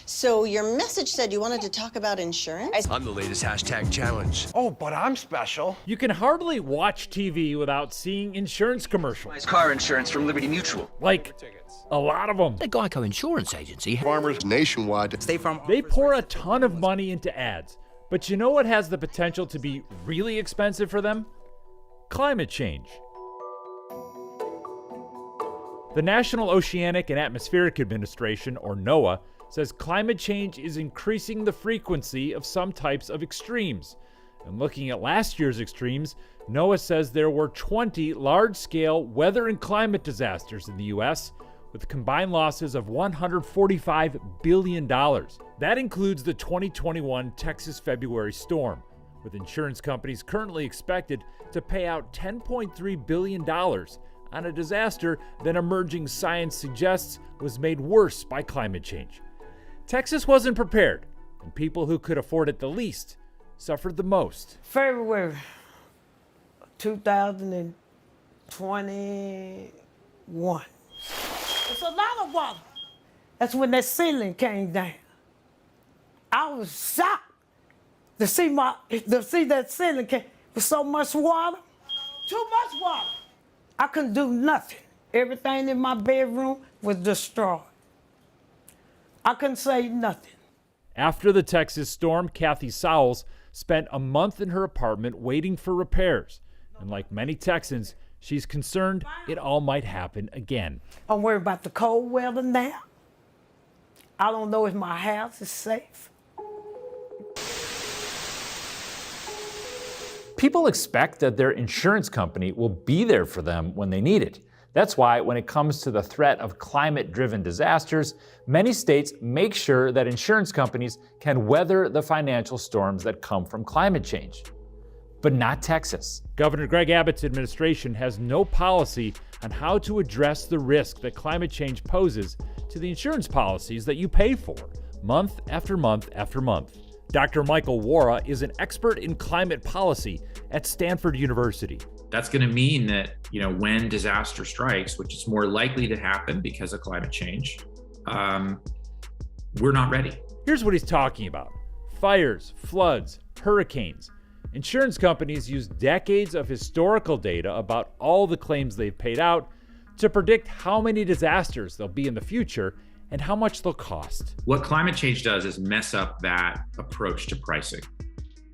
So your message said you wanted to talk about insurance? I'm the latest hashtag challenge. Oh, but I'm special. You can hardly watch TV without seeing insurance commercials. Car insurance from Liberty Mutual. Like, a lot of them. The Geico Insurance Agency. Farmers nationwide. They pour a ton of money into ads. But you know what has the potential to be really expensive for them? Climate change. The National Oceanic and Atmospheric Administration, or NOAA, says climate change is increasing the frequency of some types of extremes. And looking at last year's extremes, NOAA says there were 20 large-scale weather and climate disasters in the U.S., with combined losses of $145 billion. That includes the 2021 Texas February storm, with insurance companies currently expected to pay out $10.3 billion on a disaster that emerging science suggests was made worse by climate change. Texas wasn't prepared, and people who could afford it the least suffered the most. February 2021. It's a lot of water. That's when that ceiling came down. I was shocked to see that ceiling came with so much water. Too much water. I couldn't do nothing. Everything in my bedroom was destroyed. I couldn't say nothing. After the Texas storm, Kathy Sowles spent a month in her apartment waiting for repairs. And like many Texans, she's concerned it all might happen again. I'm worried about the cold weather now. I don't know if my house is safe. People expect that their insurance company will be there for them when they need it. That's why when it comes to the threat of climate-driven disasters, many states make sure that insurance companies can weather the financial storms that come from climate change. But not Texas. Governor Greg Abbott's administration has no policy on how to address the risk that climate change poses to the insurance policies that you pay for, month after month after month. Dr. Michael Wara is an expert in climate policy at Stanford University. That's going to mean that, when disaster strikes, which is more likely to happen because of climate change, we're not ready. Here's what he's talking about: fires, floods, hurricanes. Insurance companies use decades of historical data about all the claims they've paid out to predict how many disasters there'll be in the future and how much they'll cost. What climate change does is mess up that approach to pricing,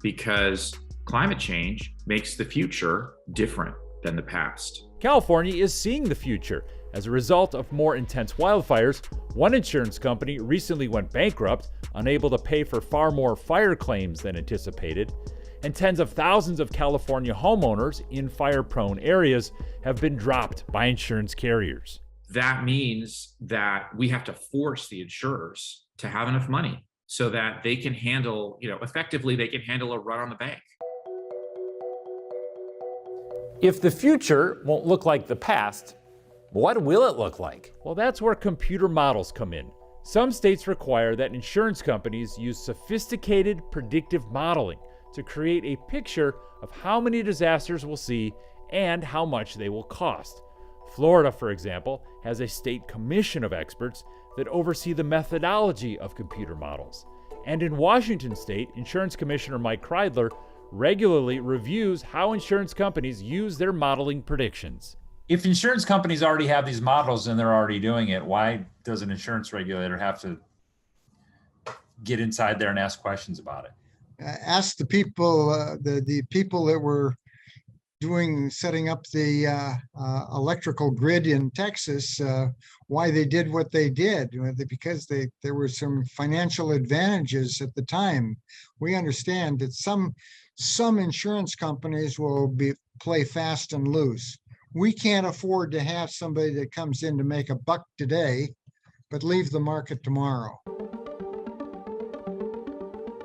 because climate change makes the future different than the past. California is seeing the future. As a result of more intense wildfires, one insurance company recently went bankrupt, unable to pay for far more fire claims than anticipated, and tens of thousands of California homeowners in fire-prone areas have been dropped by insurance carriers. That means that we have to force the insurers to have enough money so that they can handle, effectively they can handle a run on the bank. If the future won't look like the past, what will it look like? Well, that's where computer models come in. Some states require that insurance companies use sophisticated predictive modeling to create a picture of how many disasters we'll see and how much they will cost. Florida, for example, has a state commission of experts that oversee the methodology of computer models. And in Washington State, Insurance Commissioner Mike Kreidler regularly reviews how insurance companies use their modeling predictions. If insurance companies already have these models and they're already doing it, why does an insurance regulator have to get inside there and ask questions about it? Ask the people, the people that were setting up the electrical grid in Texas, why they did what they did. Because there were some financial advantages at the time. We understand that some insurance companies will play fast and loose. We can't afford to have somebody that comes in to make a buck today, but leave the market tomorrow.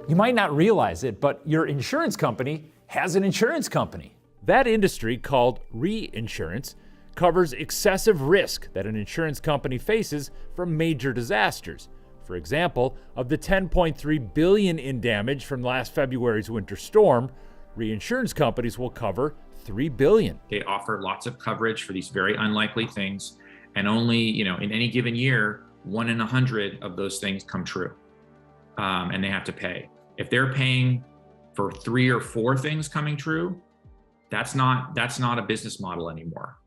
You might not realize it, but your insurance company has an insurance company. That industry, called reinsurance, covers excessive risk that an insurance company faces from major disasters. For example, of the $10.3 billion in damage from last February's winter storm, reinsurance companies will cover $3 billion. They offer lots of coverage for these very unlikely things, and only, in any given year, 1 in 100 of those things come true. and they have to pay. If they're paying for 3 or 4 things coming true, that's not a business model anymore.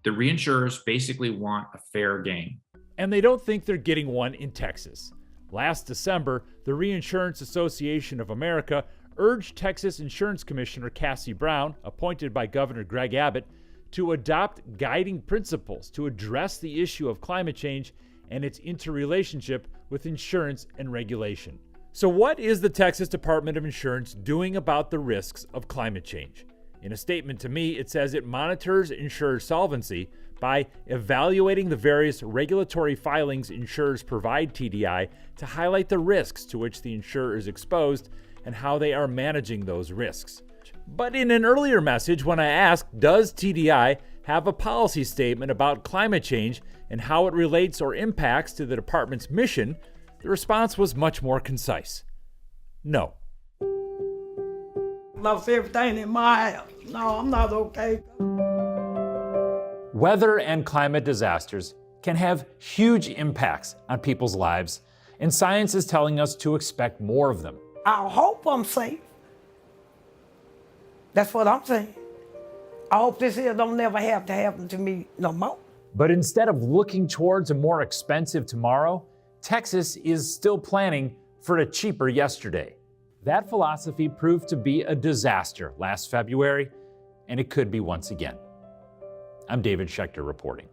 The reinsurers basically want a fair game. And they don't think they're getting one in Texas. Last December, the Reinsurance Association of America urged Texas Insurance Commissioner Cassie Brown, appointed by Governor Greg Abbott, to adopt guiding principles to address the issue of climate change and its interrelationship with insurance and regulation. So what is the Texas Department of Insurance doing about the risks of climate change? In a statement to me, it says it monitors insurer solvency by evaluating the various regulatory filings insurers provide TDI to highlight the risks to which the insurer is exposed and how they are managing those risks. But in an earlier message, when I asked, does TDI have a policy statement about climate change and how it relates or impacts to the department's mission, the response was much more concise. No. Lost everything in my house. No, I'm not okay. Weather and climate disasters can have huge impacts on people's lives, and science is telling us to expect more of them. I hope I'm safe. That's what I'm saying. I hope this here don't never have to happen to me no more. But instead of looking towards a more expensive tomorrow, Texas is still planning for a cheaper yesterday. That philosophy proved to be a disaster last February, and it could be once again. I'm David Schechter reporting.